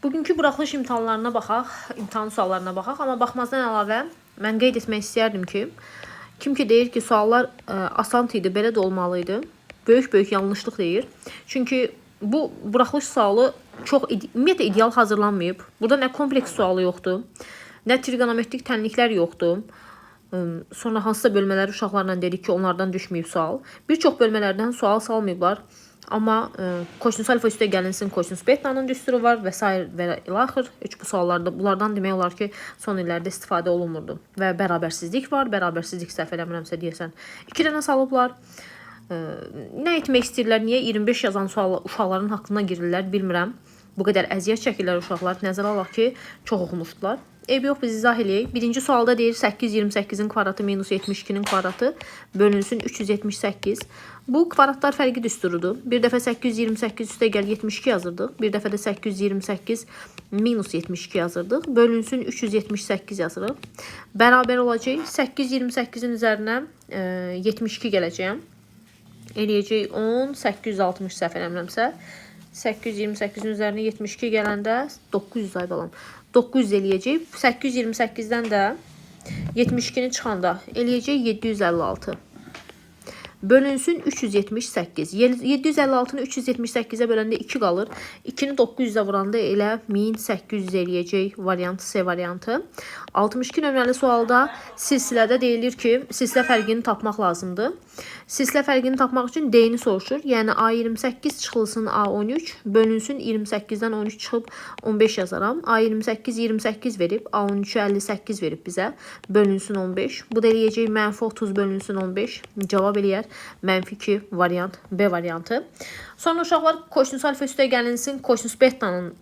Bugünkü buraxılış imtahanlarına baxaq, imtahan suallarına baxaq. Amma baxmazdan əlavə mən qeyd etmək istəyərdim ki, kim ki deyir ki, suallar asan idi, belə də olmalıydı, böyük yanlışlıq deyir. Çünki bu buraxılış sualı çox ümumiyyətlə ideal hazırlanmayıb. Burada nə kompleks sualı yoxdur, nə trigonometrik tənliklər yoxdur. Sonra hansısa bölmələri uşaqlarla dedik ki, onlardan düşməyib sual. Bir çox bölmələrdən sual salmayıblar. Amma kosinus alfa üstə gəlinsin kosinus betanın düsturu var və s. və ilaxır. Heç bu suallarda bunlardan demək olar ki, son illərdə istifadə olunmurdu. Və bərabərsizlik var. Bərabərsizlik səhv eləmirəmsə deyəsən 2 dənə salıblar. Nə etmək istəyirlər? Niyə 25 yazan sual uşaqların haqqına girirlər bilmirəm. Bu qədər əziyyət çəkirlər uşaqlar. Nəzərə alaq ki, çox oxumuşdular. Eybi yox, biz izah eləyək. Birinci sualda deyir 828-in kvadratı minus 72-nin kvadratı bölünsün 378. Bu kvadratlar fərqi düsturudur. Bir dəfə 828 üstə gəl 72 yazırdıq. Bir dəfə də 828 minus 72 yazırdıq. Bölünsün 378 yazırıq. Bərabər olacaq. 828-in üzərinə 72 gələcəyəm. Eləyəcək 10, 860 səhv eləmirəmsə. 828-in üzərinə 72 gələndə 900 ay balam. 900 eləyəcək. 828-dən də 72-ni çıxanda eləyəcək 756. Bölünsün 378. 756-nı 378-ə böləndə 2 qalır. 2-ni 900-ə vuranda elə 1800 eləyəcək variant C variantı. 62 nömrəli sualda silsilədə deyilir ki, silsilə fərqini tapmaq lazımdır. Silsilə fərqini tapmaq üçün D-ni soruşur. Yəni A28 çıxılsın A13, bölünsün 28-dən 13 çıxıb 15 yazaram. A28 28 verib, A13 58 verib bizə. Bölünsün 15. Bu da eləyəcək mənfi 30 bölünsün 15. Cavab eləyər mənfi 2 variant B variantı. Sonra uşaqlar kosinus alfa üstə gəlinsin kosinus betanın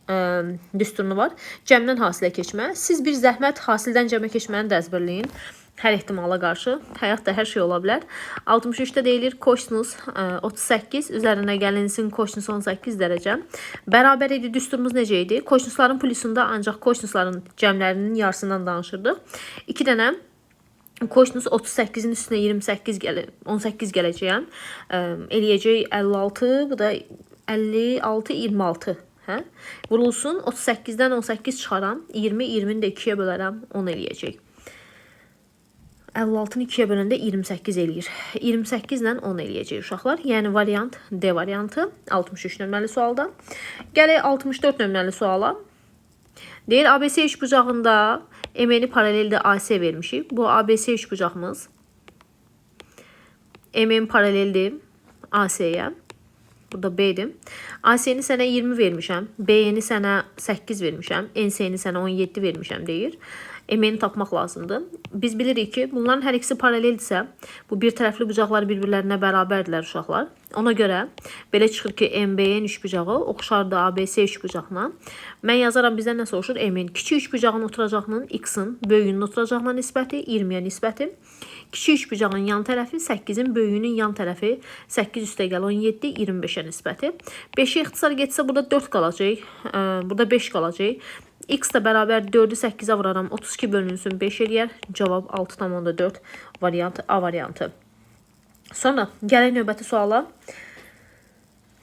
düsturunu var. Cəmdən hasilə keçmə. Siz bir zəhmət hasildən cəmə keçməni də əzbərləyin. Hər ehtimala qarşı. Həyatda hər şey ola bilər. 63-də deyilir kosinus 38 üzərinə gəlinsin kosinus 18 dərəcə. Bərabər idi. Düsturumuz necə idi? Kosinusların plusunda ancaq kosinusların cəmlərinin yarısından danışırdıq. 2 dənə kosinus 38-in üstünə 18 gələcəyəm. Eləyəcək 56, bu da 56, 26. Hə? Vurulsun 38-dən 18 çıxaram. 20, 20-ni də 2-yə bölərəm. 10 eləyəcək. 56-nı 2-yə böləndə 28 eləyir. 28 ilə 10 eləyəcək uşaqlar. Yəni variant D variantı 63 nömrəli sualda. Gələk 64 nömrəli suala. Deyir ABC üçbucağında MN-i paraleldə AC vermişik. Bu ABC üçbucağımız. MN paraleldir AC-yə. Burada B-dir. AC-ni sənə 20 vermişəm. B-ni sənə 8 vermişəm. NC-ni sənə 17 vermişəm deyir. MN-i tapmaq lazımdır. Biz bilirik ki, bunların hər ikisi paraleldirsə, bu bir tərəfli bucaqlar bir-birlərinə bərabərdirlər uşaqlar. Ona görə belə çıxır ki, MBN üçbucağı oxşardır ABC üçbucağına. Mən yazaram, bizdən nə soruşur? MN kiçik üçbucağın oturacağının X-in böyüyünün oturacağına nisbəti 20-yə nisbəti. Kiçik üçbucağın yan tərəfi 8-in böyüyünün yan tərəfi 8 üstə gəl 17, 25-ə nisbəti. 5-ə ixtisar getsə burada 4 qalacaq, burada 5 qalacaq. X da bərabər 4-ü 8-ə vuraram. 32 bölünsün 5 eləyər. Cavab 6,4 variant A variantı. Sonra gələk növbəti suala.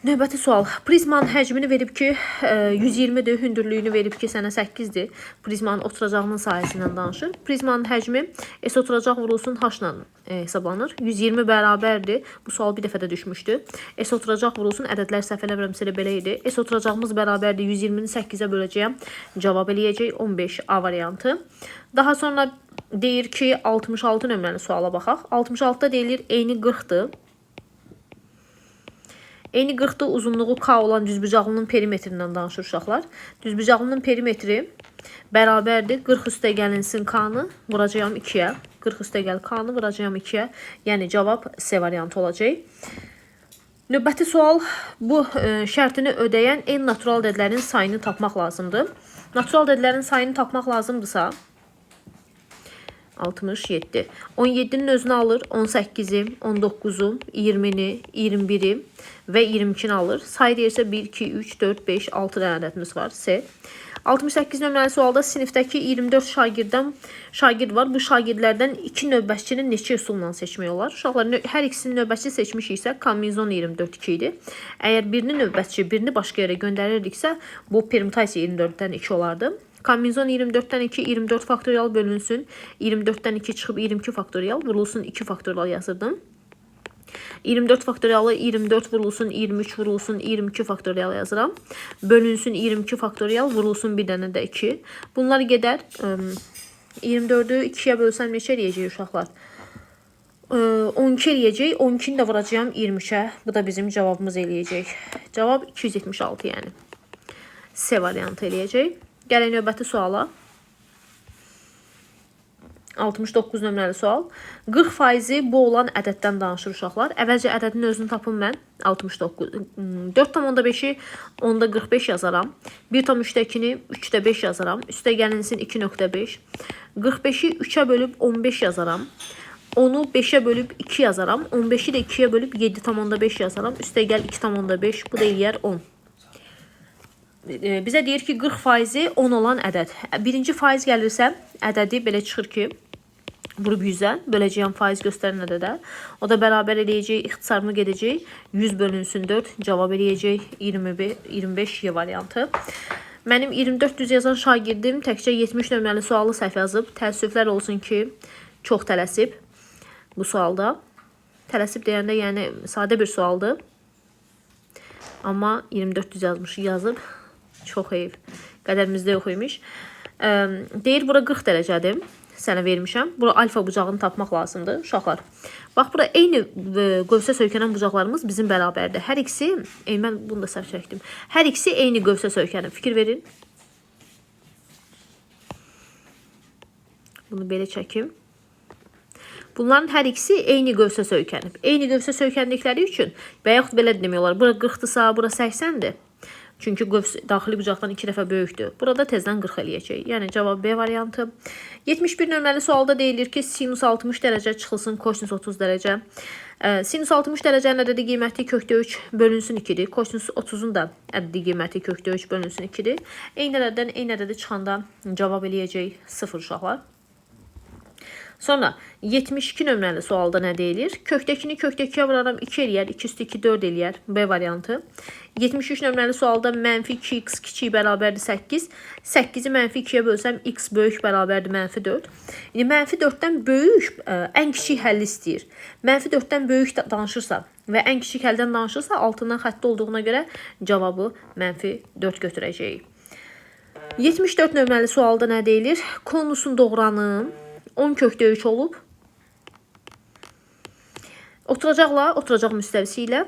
Növbəti sual. Prizmanın həcmini verib ki, 120-dir. Hündürlüyünü verib ki, sənə 8-dir. Prizmanın oturacağının sahəsindən danışır. Prizmanın həcmi S oturacaq vurulsun H-la hesablanır. 120 bərabərdir. Bu sual bir dəfə də düşmüşdü. S oturacaq vurulsun. Ədədlər səhv eləmirəmsə elə belə idi. S oturacağımız bərabərdir. 120-ni 8-ə böləcəyəm. Cavab eləyəcək 15 A variantı. Daha sonra deyir ki, 66 nömrəli suala baxaq. 66-da deyilir eyni 40-dır. Eyni 40-da uzunluğu K olan düzbucaqlının perimetrindən danışır uşaqlar. Düzbucaqlının perimetri bərabərdir. 40 üstə gəlinsin K-nı vuracağım 2-yə. 40 üstə gəl K-nı vuracağım 2-yə. Yəni cavab C variantı olacaq. Növbəti sual bu şərtini ödəyən en natural ədədlərin sayını tapmaq lazımdır. Natural ədədlərin sayını tapmaq lazımdırsa 67. 17'nin özünü alır. 18'i, 19'u, 20'ni, 21'i və 22'ni alır. Sayı deyirsə 1, 2, 3, 4, 5, 6 dənə ədədimiz var. C. 68 nömrəli sualda sinifdəki 24 şagird var. Bu şagirdlərdən 2 növbətçini neçə üsulla seçmək olar? Uşaqlar, hər ikisini növbətçi seçmişiksə, kombinizon 24-2 idi. Əgər birini növbətçi, birini başqa yerə göndərirdiksə, bu permutasiya 24-dən 2 olardı. Kombinizon 24'ten 2, 24 faktorial bölünsün. 24'ten 2 çıxıb 22 faktorial vurulsun 2 faktorial yazırdım. 24 faktorialı 24 vurulsun 23 vurulsun 22 faktorial yazıram. Bölünsün 22 faktorial vurulsun bir dənə də 2. Bunlar gedər. 24'ü 2'ye bölsəm neçə eləyəcək uşaqlar? 12 eləyəcək. 12'ni də vuracağım 23'e. Bu da bizim cavabımız eləyəcək. Cavab 276 yəni. C variantı eləyəcək. Gələk növbəti suala. 69 nömrəli sual. 40% bu olan ədəddən danışır uşaqlar. Əvvəlcə ədədin özünü tapım mən. 69. 4,5'i 10'da 45 yazaram. 1,3'dəkini 3'də 5 yazaram. Üstə gəlinsin 2,5. 45'i 3'ə bölüb 15 yazaram. 10'u 5'ə bölüb 2 yazaram. 15'i də 2'yə bölüb 7,5 yazaram. Üstə gəl 2,5. Bu da eləyər 10. Bizə deyir ki 40% 10 olan ədəd. Birinci faiz gəlirsə ədədi belə çıxır ki vurub 100'ə böləcəyəm faiz göstərən ədədə. O da bərabər eləyəcək, ixtisarımı gedəcək. 100 bölünsün 4 cavab eləyəcək 25 Y variantı. Mənim 24 düz yazan şagirdim təkcə 70 nömrəli sualı səhv yazıb. Təəssüflər olsun ki çox tələsib bu sualda. Tələsib deyəndə yəni sadə bir sualdır. Amma 24 düz yazıb. Çox heyif. Qədərimizdə yox imiş. Deyir, bura 40 dərəcədir. Sənə vermişəm. Bura alfa bucağını tapmaq lazımdır. Uşaqlar. Bax, bura eyni qövsə söykənən bucaqlarımız bizim bərabərdir. Hər ikisi, mən bunu da səhv çəkdim. Hər ikisi eyni qövsə söykənir. Fikir verin. Bunu belə çəkim. Bunların hər ikisi eyni qövsə söykənib. Eyni qövsə söykəndikləri üçün və yaxud belə demək olar. Bura 40-dırsa, bura 80-dir. Çünki daxili bucaqdan 2 dəfə böyükdür. Burada tezdən 40 eləyəcək. Yəni cavab B variantı. 71 nömrəli sualda deyilir ki, sinus 60 dərəcə çıxılsın kosinus 30 dərəcə. Sinus 60 dərəcənin ədədi qiyməti kökdə 3 bölünsün 2-dir. Kosinus 30'un da ədədi qiyməti kökdə 3 bölünsün 2-dir. Eyni ədəddən eyni ədədi çıxanda cavab eləyəcək 0 uşaqlar. Sonra 72 nömrəli sualda nə deyilir? Kökdəkini kökdə 2'yə vuraram 2 eləyər, 2 üstü 2 4 eləyər. B variantı. 73 nömrəli sualda mənfi 2x kiçik bərabərdir 8. 8'i mənfi 2'yə bölsəm x böyük bərabərdir mənfi 4. İndi mənfi 4'dən böyük ən kiçik həlli istəyir. Mənfi 4'dən böyük danışırsa və ən kiçik həldən danışırsa altından xəttli olduğuna görə cavabı mənfi 4 götürəcəyik. 74 nömrəli sualda nə deyilir? Konusun doğranı 10 kökdə 3 olub. Oturacaq müstəvisi ilə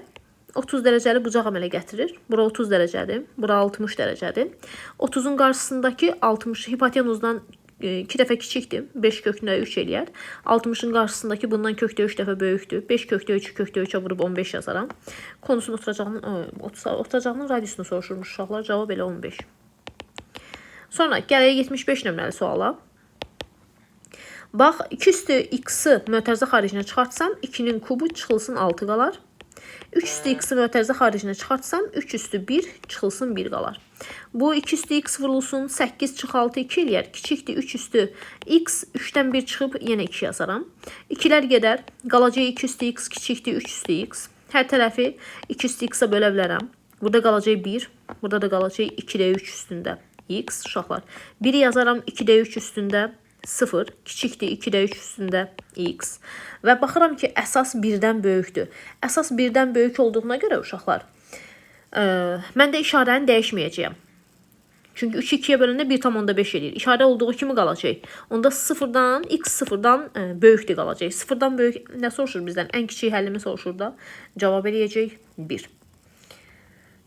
30 dərəcəli bucaq əmələ gətirir. Bura 30 dərəcədir. Bura 60 dərəcədir. 30'un qarşısındakı 60 hipotenuzdan 2 dəfə kiçikdir. 5 kökdə 3 eləyər. 60'ın qarşısındakı bundan kökdə 3 dəfə böyükdür. 5 kökdə 3'ü kökdə 3'ə vurub 15 yazaram. Konusun oturacağının radiusunu soruşurmuş uşaqlar. Cavab elə 15. Sonra gələk 75 nömrəli suala. Bax, 2 üstü x-ı mötərizə xaricinə çıxartsam, 2'nin kubu çıxılsın 6 qalar. 3 üstü x-ı mötərizə xaricinə çıxartsam, 3 üstü 1 çıxılsın 1 qalar. Bu 2 üstü x vurulsun, 8 çıx 6 2 eləyər. Kiçikdir 3 üstü x, 3'dən 1 çıxıb yenə 2 yazaram. 2'lər gedər, qalacaq 2 üstü x kiçikdir 3 üstü x. Hər tərəfi 2 üstü x-a bölə bilərəm. Burada qalacaq 1, burada da qalacaq 2'də 3 üstündə x uşaqlar. 1'i yazaram 2'də 3 üstündə 0, kiçikdir 2'də 3 üstündə x. Və baxıram ki, əsas 1'dən böyükdür. Əsas 1'dən böyük olduğuna görə uşaqlar, mən də işarəni dəyişməyəcəyəm. Çünki 3'ü 2'yə böləndə 1,5 eləyir. İşarə olduğu kimi qalacaq. Onda x sıfırdan böyükdür qalacaq. Sıfırdan böyük nə soruşur bizdən? Ən kiçik həllimi soruşur da. Cavab eləyəcək 1.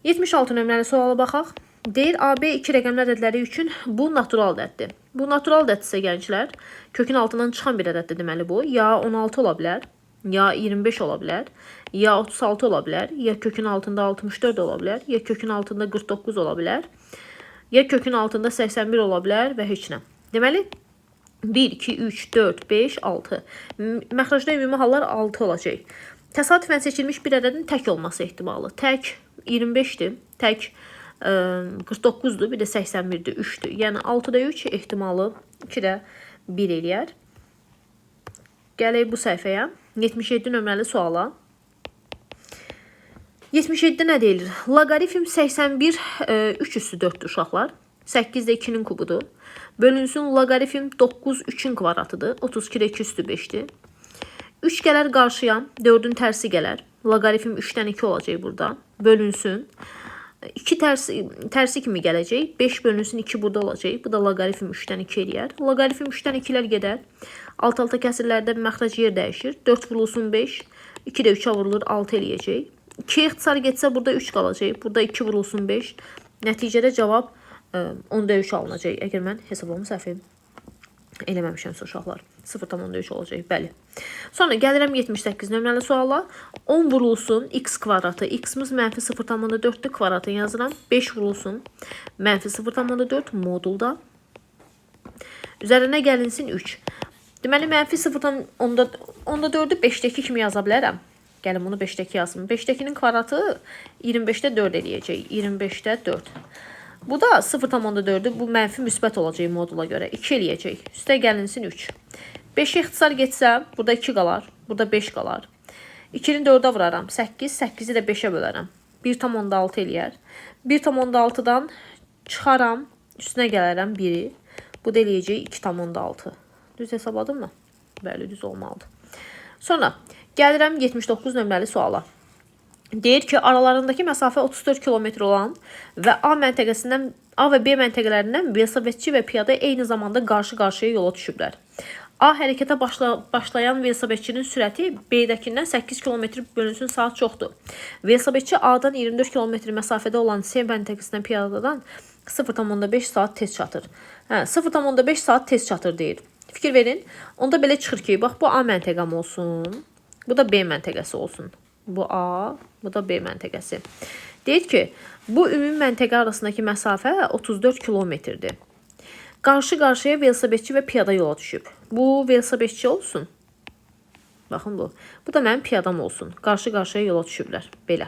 76 nömrəli suala baxaq. Deyir, AB 2 rəqəmli ədədləri üçün bu natural ədəddir. Bu natural ədəddirsə gənclər, kökün altından çıxan bir ədəddir deməli bu. Ya 16 ola bilər, ya 25 ola bilər, ya 36 ola bilər, ya kökün altında 64 ola bilər, ya kökün altında 49 ola bilər, ya kökün altında 81 ola bilər və heç nə. Deməli, 1, 2, 3, 4, 5, 6. Məxrəcdə ümumi hallar 6 olacaq. Təsadüfən seçilmiş bir ədədin tək olması ehtimalı. Tək 25-dir, tək 49-dur, bir də 81-dir, 3-dür. Yəni 6-da 3 ehtimalı 2-də 1 eləyər. Gələk bu səhifəyə. 77 nömrəli suala. 77-də nə deyilir? Loqaritm 81 3 üstü 4-dür uşaqlar. 8 də 2-nin kubudur. Bölünsün loqaritm 9 3-ün kvadratıdır. 32 də 2 üstü 5-dir. 3 gələr qarşıya, 4-ün tərsi gələr. Loqaritm 3-dən 2 olacaq burada. Bölünsün. 2 tərsi kimi gələcək. 5 bölünsün 2 burada olacaq. Bu da loqaritm 3-dən 2 eləyər. Loqaritm 3-dən 2-lər gedər. Alt-alta kəsirlərdə məxrəc yer dəyişir. 4 vurulsun 5. 2 də 3-ə vurulur 6 eləyəcək. 2 ixtisar getsə burada 3 qalacaq. Burada 2 vurulsun 5. Nəticədə cavab 10-da 3 alınacaq. Əgər mən hesablamı səhv eləməmişəmsə uşaqlar. 0,3 olacaq. Bəli. Sonra gəlirəm 78 nömrəli suala. 10 vurulsun x kvadratı. X-imiz mənfi 0,4-dür. Kvadratını yazıram. 5 vurulsun mənfi 0,4 modulda. Üzərinə gəlinsin 3. Deməli, mənfi 0,4-ü 5-dəki kimi yaza bilərəm. Gəlin bunu 5-dəki yazım. 5-dəkinin kvadratı 25-də 4 eləyəcək. 25-də 4. Bu da 0,4-dür. Bu mənfi müsbət olacaq modula görə. 2 eləyəcək. Üstə gəlinsin 3. 5 ixtisar getsə, burada 2 qalar. Burada 5 qalar. 2-ni 4-ə vuraram. 8. 8-i də 5-ə bölərəm. 1,6 eləyər. 1,6-dan çıxaram. Üstünə gələrəm 1-i. Bu da eləyəcək 2,6. Düz hesabladım mı? Bəli, düz olmalıdır. Sonra gəlirəm 79 nömrəli suala. Deyir ki, aralarındakı məsafə 34 kilometr olan və A məntəqəsindən A və B məntəqələrindən velosipedçi və piyada eyni zamanda qarşı-qarşıya yola düşüblər. A hərəkətə başlayan velosipedçinin sürəti B-dəkindən 8 km bölünsün saat çoxdur. Velosipedçi A-dan 24 km məsafədə olan C məntəqəsindən piyadadan 0,5 saat tez çatır. 0,5 saat tez çatır deyir. Fikir verin. Onda belə çıxır ki, bax bu A məntəqəm olsun. Bu da B məntəqəsi olsun. Bu A, bu da B məntəqəsi. Deyir ki, bu ümumi məntəqə arasındakı məsafə 34 kilometrdir. Qarşı-qarşıya velosipedçi və piyada yola düşüb. Bu velosipedçi olsun. Baxın bu. Bu da mənim piyadam olsun. Qarşı-qarşıya yola düşüblər. Belə.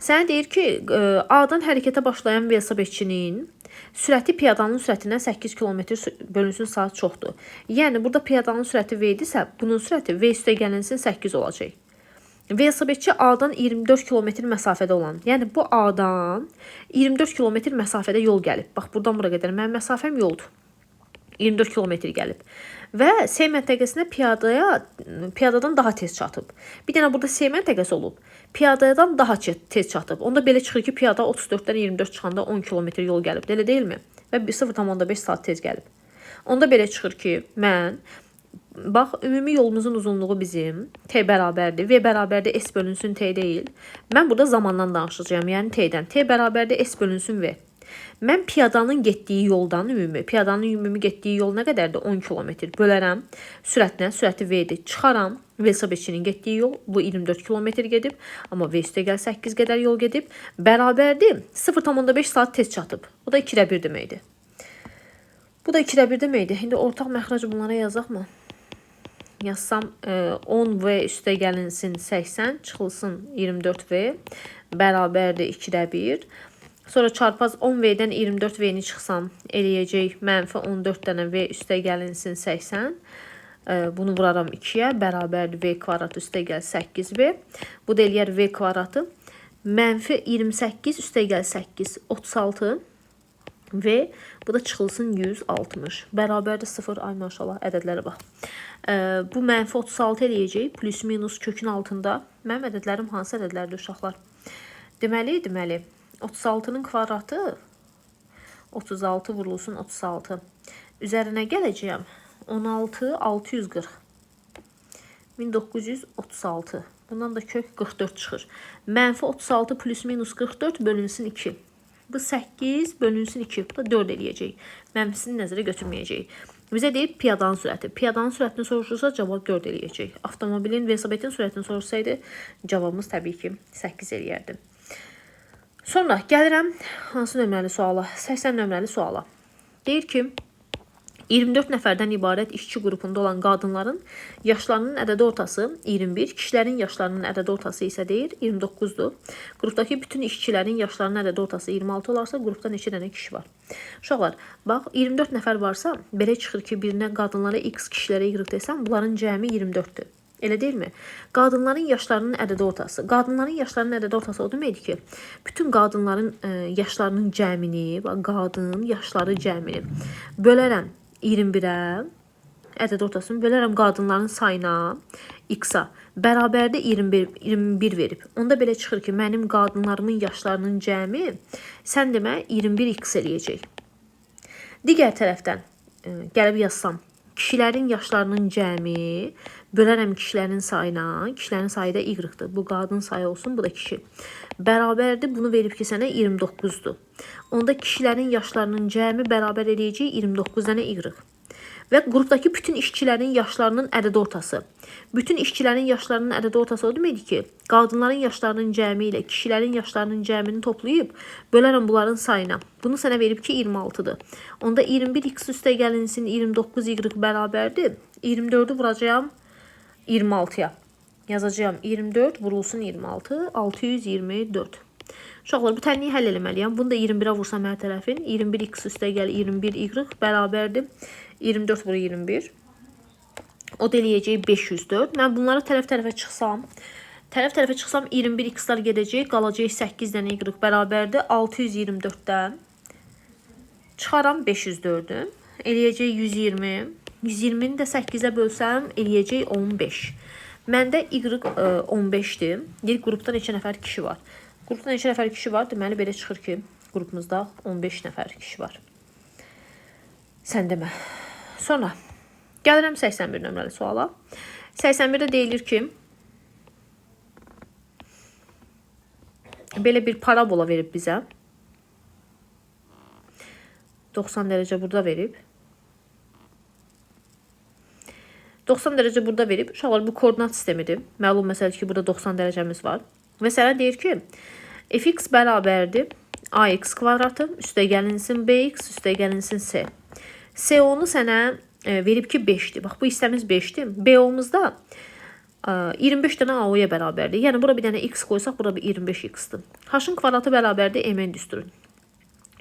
Sənə deyir ki, A-dan hərəkətə başlayan velosipedçinin sürəti piyadanın sürətindən 8 km bölünsün saat çoxdur. Yəni, burada piyadanın sürəti V-dirsə, bunun sürəti V üstə gəlinsin 8 olacaq. Velosipedçi A-dan 24 km məsafədə olan, yəni bu A-dan 24 km məsafədə yol gəlib. Bax, buradan bura qədər mənim məsafəm yoldur. 24 km gəlib. Və C məntəqəsinə piyadadan daha tez çatıb. Bir dənə burada C məntəqəsi olub. Piyadadan daha tez çatıb. Onda belə çıxır ki, piyada 34-dən 24 çıxanda 10 km yol gəlib. Elə deyilmi? Və 0,5 saat tez gəlib. Onda belə çıxır ki, mən bax, ümumi yolumuzun uzunluğu bizim T bərabərdir. V bərabərdir S bölünsün T deyil. Mən burada zamandan danışacağım, yəni T'dən. T bərabərdir S bölünsün V. Mən piyadanın getdiyi yoldan piyadanın ümumi getdiyi yol nə qədərdir? 10 km. Bölərəm sürətinə, sürəti V-dir. Çıxaram velosipedçinin getdiyi yol, bu 24 km gedib, amma V üstə gəl 8 qədər yol gedib. Bərabərdir 0,5 saat tez çatıb. Bu da 2-də 1 deməkdir. Bu da 2-də 1 deməkdir. İndi ortaq məxrəc bunlara yazaq mı? Yazsam 10V üstə gəlinsin 80, çıxılsın 24V, bərabərdir 2-də 1. Sonra çarpaz 10V'dən 24V'ni çıxsam, eləyəcək mənfi 14 dənə V üstə gəlinsin 80. Bunu vuraram 2-yə, bərabərdir V kvadrat üstə gəl 8V. Bu da eləyər V kvadratı. Mənfi 28 üstə gəl 8, 36. V, bu da çıxılsın 160. Bərabərdir 0, ay maşallah, ədədlərə bax. Bu mənfi 36 eləyəcək, plus minus kökün altında. Mənim ədədlərim hansı ədədlərdir uşaqlar? Deməli, 36-nın kvadratı 36 vurulsun 36. Üzərinə gələcəyəm 16 640. 1936. Bundan da kök 44 çıxır. Mənfi 36 plus minus 44 bölünsün 2. Bu 8 bölünsün 2. Bu da 4 eləyəcək. Mənfisini nəzərə götürməyəcək. Bizə deyib piyadanın sürəti. Piyadanın sürətini soruşursa cavab 4 eləyəcək. Avtomobilin, velosipetin sürətini sorursaydı cavabımız təbii ki 8 eləyərdi. Sonra gəlirəm hansı nömrəli suala? 80 nömrəli suala. Deyir ki, 24 nəfərdən ibarət işçi qrupunda olan qadınların yaşlarının ədədi ortası 21, kişilərin yaşlarının ədədi ortası isə deyir 29-dur. Qrupdakı bütün işçilərin yaşlarının ədədi ortası 26 olarsa, qrupda neçə dənə kişi var? Uşaqlar, bax 24 nəfər varsa, belə çıxır ki, birinə qadınlara X, kişilərə Y desəm, bunların cəmi 24-dür. Elə deyilmi? Qadınların yaşlarının ədədi ortası. Qadınların yaşlarının ədədi ortası o deməkdir ki, bütün qadınların yaşlarının cəmini, qadın yaşları cəmini bölərəm 21-ə, ədəd ortasını bölərəm qadınların sayına, x-a, bərabərdə 21 verib. Onda belə çıxır ki, mənim qadınlarımın yaşlarının cəmi, sən demə 21x eləyəcək. Digər tərəfdən, gəlib yazsam, kişilərin yaşlarının cəmi, bölərəm kişilərin sayına, kişilərin sayı da y-dır. Bu qadın sayı olsun, bu da kişi. Bərabərdir, bunu verib ki, sənə 29-dur. Onda kişilərin yaşlarının cəmi bərabər eləyəcək 29 dənə y. Və qrupdakı bütün işçilərin yaşlarının ədədi ortası. Bütün işçilərin yaşlarının ədədi ortası o deməkdir ki, qadınların yaşlarının cəmi ilə kişilərin yaşlarının cəmini toplayıb, bölərəm bunların sayına. Bunu sənə verib ki, 26-dır. Onda 21x üstə gəlinsin 29y bərabərdir. 24-ü vuracağım 26-ya. Yazacağım 24 vurulsun 26, 624. Uşaqlar, bu tənliyi həll eləməliyəm. Bunu da 21-ə vursam hər tərəfin. 21x üstə gəl 21y bərabərdir. 24 vuru 21. O da eləyəcək 504. Mən bunları tərəf-tərəfə çıxsam, 21x-lar gedəcək, qalacaq 8 dənə y bərabərdir. 624-dən çıxaram 504-ü. Eləyəcək 120. 120-ni də 8-ə bölsəm, eləyəcək 15. Məndə y 15-dir. Deyir, qrupda neçə nəfər kişi var? Qrupda neçə nəfər kişi var? Deməli, belə çıxır ki, qrupumuzda 15 nəfər kişi var. Sən demə. Sonra, gəlirəm 81 nömrəli suala. 81-də deyilir ki, belə bir parabola verib bizə. 90 dərəcə burada verib. 90 dərəcə burada verib. Uşaqlar, bu koordinat sistemidir. Məlum məsələdir ki, burada 90 dərəcəmiz var. Və sənə deyir ki, fx bərabərdir ax kvadratı, üstə gəlinsin bx, üstə gəlinsin c. CO-nu sənə verib ki, 5-dir. Bax, bu hissəmiz 5-dir. BO-muzda 25 dənə AO-ya bərabərdir. Yəni, bura bir dənə x qoysaq, bura bir 25x-dir. H-ın kvadratı bərabərdir MN düsturun.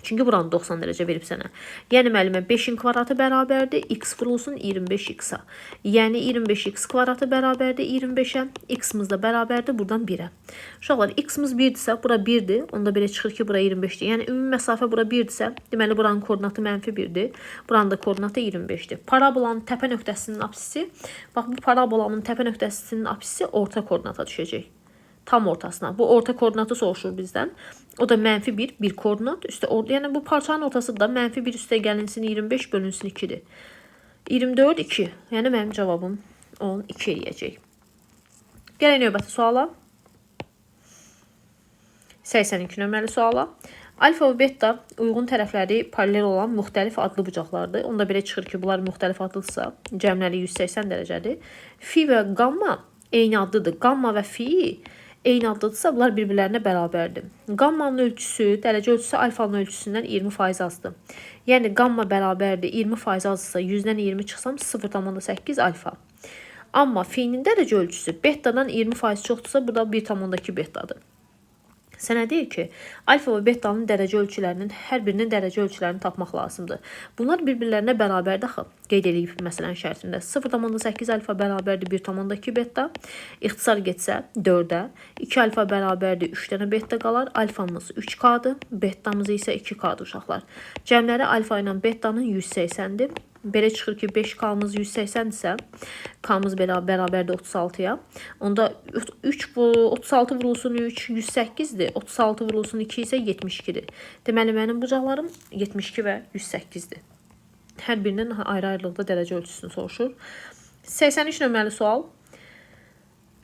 Çünki buranı 90 dərəcə verib sənə. Yəni, müəllimə 5-in kvadratı bərabərdir, x vurulsun 25x-a. Yəni, 25x kvadratı bərabərdir 25-ə, x-miz də bərabərdir buradan 1-ə. Uşaqlar, x-miz 1-dirsə, bura 1-dir. Onda belə çıxır ki, bura 25-dir. Yəni, ümumi məsafə bura 1-dirsə, deməli, buranın koordinatı mənfi 1-dir. Buranın da koordinatı 25-dir. Parabolanın təpə nöqtəsinin apsisi, bax, bu parabolanın təpə nöqtəsinin apsisi orta koordinata düşəcək. Tam ortasına. Bu orta koordinatı soruşur bizdən. O da mənfi 1, bir koordinat. Yəni bu parçanın ortası da mənfi 1 üstə gəlinsin 25 bölünsün 2-dir. 24, 2. Yəni mənim cavabım 12 eləyəcək. Gələk növbəti suala. 82 nömrəli suala. Alfa və beta uyğun tərəfləri paralel olan müxtəlif adlı bucaqlardır. Onda belə çıxır ki, bunlar müxtəlif adlıdırsa, cəmləri 180 dərəcədir. Fi və gamma eyni adlıdır. Gamma və fi eyni adlıdırsa, bunlar bir-birlərinə bərabərdir. Gammanın ölçüsü, dərəcə ölçüsü alfanın ölçüsündən 20% azdır. Yəni, gamma bərabərdir 20% azsa, 100-dən 20 çıxsam 0,8 alfa. Amma fi'nin dərəcə ölçüsü betadan 20% çoxdursa, bu da 1,2 betadır. Sənə deyir ki, alfa və betanın dərəcə ölçülərinin hər birinin dərəcə ölçülərini tapmaq lazımdır. Bunlar bir-birlərinə bərabərdir axı. Qeyd edilib məsələn şərtində 0,8 alfa bərabərdir 1,2 beta. İxtisar getsə 4-ə. 2 alfa bərabərdir 3 dənə beta qalar. Alfamız 3K-dır, betamız isə 2K-dır uşaqlar. Cəmləri alfa ilə betanın 180-dir. Belə çıxır ki, 5K-mız 180-dirsə, K-mız bərabərdir 36-ya. Onda 36 vurulsun 3, 108-dir. 36 vurulsun 2 isə 72-dir. Deməli, mənim bucaqlarım 72 və 108-dir. Hər birinin ayrı-ayrılıqda dərəcə ölçüsünü soruşur. 83 nömrəli sual.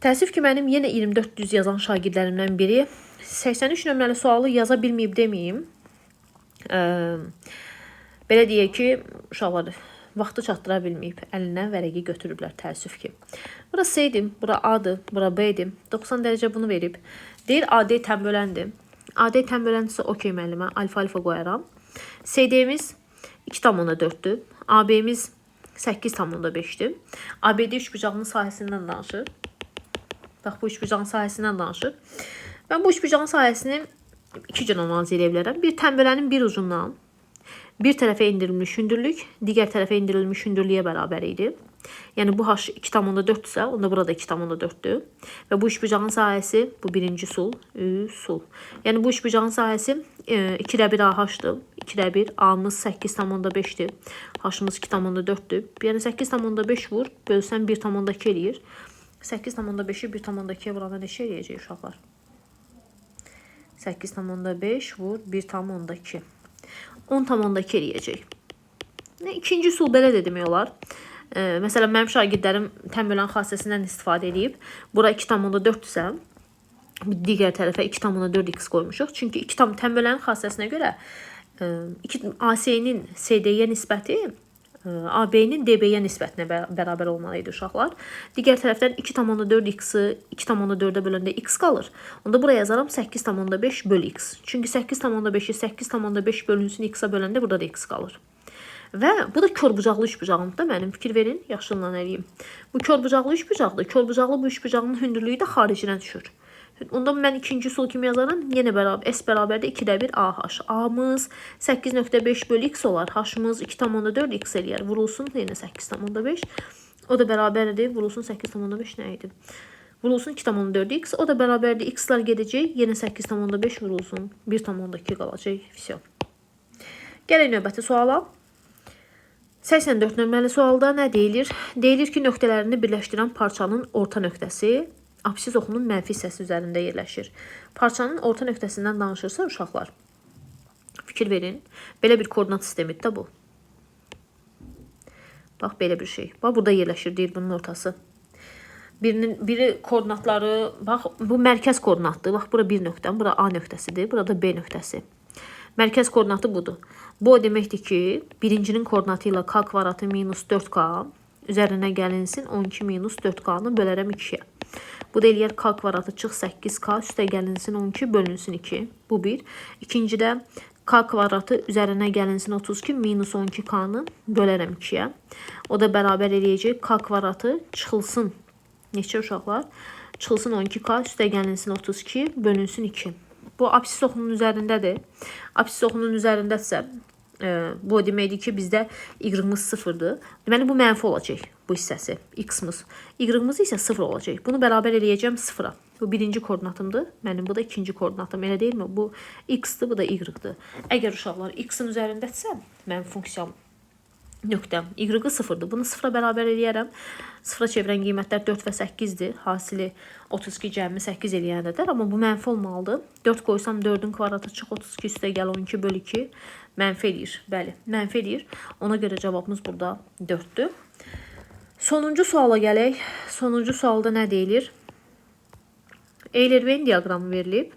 Təəssüf ki, mənim yenə 24 düz yazan şagirdlərimdən biri 83 nömrəli sualı yaza bilməyib deməyim. Belə deyək ki, uşaqlar vaxtı çatdıra bilməyib, əlindən vərəqi götürüblər, təəssüf ki. Bura C-dir, bura A-dır, bura B-dir. 90 dərəcə bunu verib. Deyir, AD tənböləndir. AD tənböləndirsə, okey müəllimə, alfa-alfa qoyaram. CD-miz 2,4'dür. AB-miz 8,5'dir. ABD üçbucağının sahəsindən danışır. Bax, bu üçbucağın sahəsindən danışır. Mən bu üçbucağın sahəsini iki cür analiz edə bilərəm. Bir tənbələnin bir ucundan bir tərəfə endirilmiş hündürlük digər tərəfə endirilmiş hündürlüyə bərabər idi. Yəni bu h 2,4 isə, onda burada 2,4'dür. Və bu üçbucağın sahəsi, bu birinci sul, sul. Yəni bu üçbucağın sahəsi 2/1 AH-dır. 2/1 A-mız 8,5'dir. H-mız 2,4'dür. Yəni 8,5 vur, bölsən 1,2 eləyir. 8,5'i 1,2'ye vuranda neçə eləyəcək uşaqlar? 8,5 vur 1,2. 10,2 eləyəcək. İkinci sul belə də demək olar. Məsələn, mənim şagirdlərim tənbələn xassəsindən istifadə edib. Bura 2,4 isə digər tərəfə 2,4x qoymuşuq. Çünki tənbələnin xassəsinə görə AC-nin CD-yə nisbəti AB-nin DB-yə nisbətinə bərabər olmalıydı uşaqlar. Digər tərəfdən 2,4x-i 2,4'ə böləndə x qalır. Onda buraya yazaram 8,5 bölü x. Çünki 8,5'i 8,5 bölünsün x-a böləndə burada da x qalır. Və bu da körbucaqlı üçbucağımdır da, mənim fikir verin, yaşılla eləyim. Bu körbucaqlı üçbucaqdır. Körbucaqlı bu üçbucağının hündürlüyü də xaricinə düşür. Onda mən ikinci sul kimi yazaram. Yenə bərabər, S bərabərdə 2/1 AH. A-mız 8,5 bölü x olar. H-mız 2,4x eləyər. Vurulsun yenə 8,5. O da bərabərdir. Vurulsun 8,5 nə idi? Vurulsun 2,4x. O da bərabərdir. X-lar gedəcək. Yenə 8,5 vurulsun. 1,2 qalacaq. Всё. Gələk növbəti suala. 84 nömrəli sualda nə deyilir? Deyilir ki, nöqtələrini birləşdirən parçanın orta nöqtəsi absis oxunun mənfi hissəsi üzərində yerləşir. Parçanın orta nöqtəsindən danışırsa uşaqlar, fikir verin. Belə bir koordinat sistemidir də bu. Bax, belə bir şey. Bax, burada yerləşir deyir bunun ortası. Biri koordinatları, bax, bu mərkəz koordinatdır. Bax, bura bir nöqtə, bura A nöqtəsidir, burada B nöqtəsi. Mərkəz koordinatı budur. Bu o deməkdir ki, birincinin koordinatı ilə k kvadratı minus 4k üzərinə gəlinsin 12 minus 4k-nı bölərəm 2-yə. Bu da eləyər k kvadratı çıx 8k üstə gəlinsin 12 bölünsün 2. Bu bir. İkincidə k kvadratı üzərinə gəlinsin 32 minus 12k-nı bölərəm 2-yə. O da bərabər eləyəcək k kvadratı çıxılsın. Neçə uşaqlar? Çıxılsın 12k üstə gəlinsin 32 bölünsün 2. Bu absis oxunun üzərindədir. Absis oxunun üzərindədirsə, bu deməkdir ki, bizdə y-mız 0'dır. Deməli, bu mənfi olacaq bu hissəsi, x-mız. Y-mız isə 0 olacaq. Bunu bərabər eləyəcəm 0'a. Bu birinci koordinatımdır. Mənim bu da ikinci koordinatım. Elə deyilmi? Bu x-dır, bu da y-dır. Əgər uşaqlar x-in üzərindədirsə, mənim funksiyam nöqtəm y-ı 0'dır. Bunu 0'a bərabər eləyərəm. 0'a çevirən qiymətlər 4 və 8'dir. Hasili 32 cəmi 8 eləyənədir. Amma bu mənfi olmalıdır. 4 qoysam 4'ün kvadratı çıx 32 üstə gəl 12 bölü 2 mənfi eləyir. Bəli, mənfi eləyir. Ona görə cavabımız burada 4'dür. Sonuncu suala gələk. Sonuncu sualda nə deyilir? Eyler-Venn diaqramı verilib.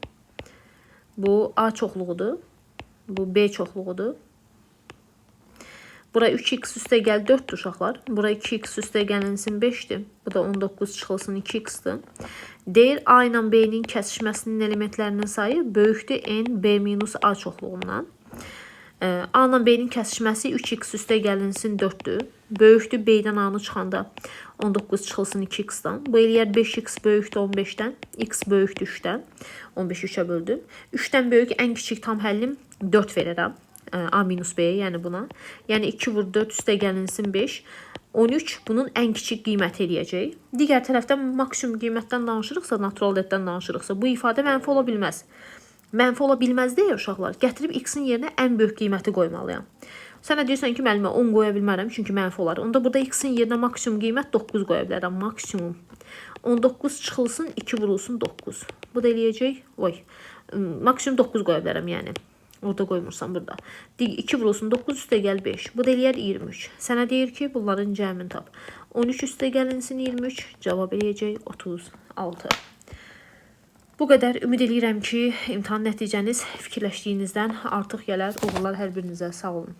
Bu A çoxluğudur. Bu B çoxluğudur. Bura 3x üstə gəl 4'dür uşaqlar. Bura 2x üstə gəlinsin 5'dir. Bu da 19 çıxılsın 2x'dir. Deyir A ilə B-nin kəsişməsinin elementlərinin sayı böyükdür n B minus A çoxluğundan. A ilə B-nin kəsişməsi 3x üstə gəlinsin 4'dür. Böyükdür B-dən A-nı çıxanda 19 çıxılsın 2x-dan. Bu eləyər 5x böyükdür 15'dən. X böyükdür 3'dən. 15'i 3'ə böldüm. 3'dən böyük ən kiçik tam həllim 4 verirəm. A minus B, yəni buna. Yəni 2 vur 4 üstə gəlinsin 5. 13 bunun ən kiçik qiyməti eləyəcək. Digər tərəfdən maksimum qiymətdən danışırıqsa, natural dətdən danışırıqsa, bu ifadə mənfi ola bilməz. Mənfi ola bilməz deyə uşaqlar, gətirib x-in yerinə ən böyük qiyməti qoymalıyam. Sən də deyirsən ki, müəllimə 10 qoya bilmərəm, çünki mənfi olar. Onda burada x-in yerinə maksimum qiymət 9 qoya bilərəm, maksimum. 19 çıxılsın, 2 vurulsun 9. Bu da eləyəcək, maksimum 9 qoya bilərəm, yəni. Orada qoymursam burada. 2 vurulsun 9 üstə gəl 5. Bu da eləyər 23. Sənə deyir ki, bunların cəmini tap. 13 üstə gəlinsin 23. Cavab eləyəcək 36. Bu qədər. Ümid edirəm ki, imtahan nəticəniz fikirləşdiyinizdən artıq gələr. Uğurlar hər birinizə. Sağ olun.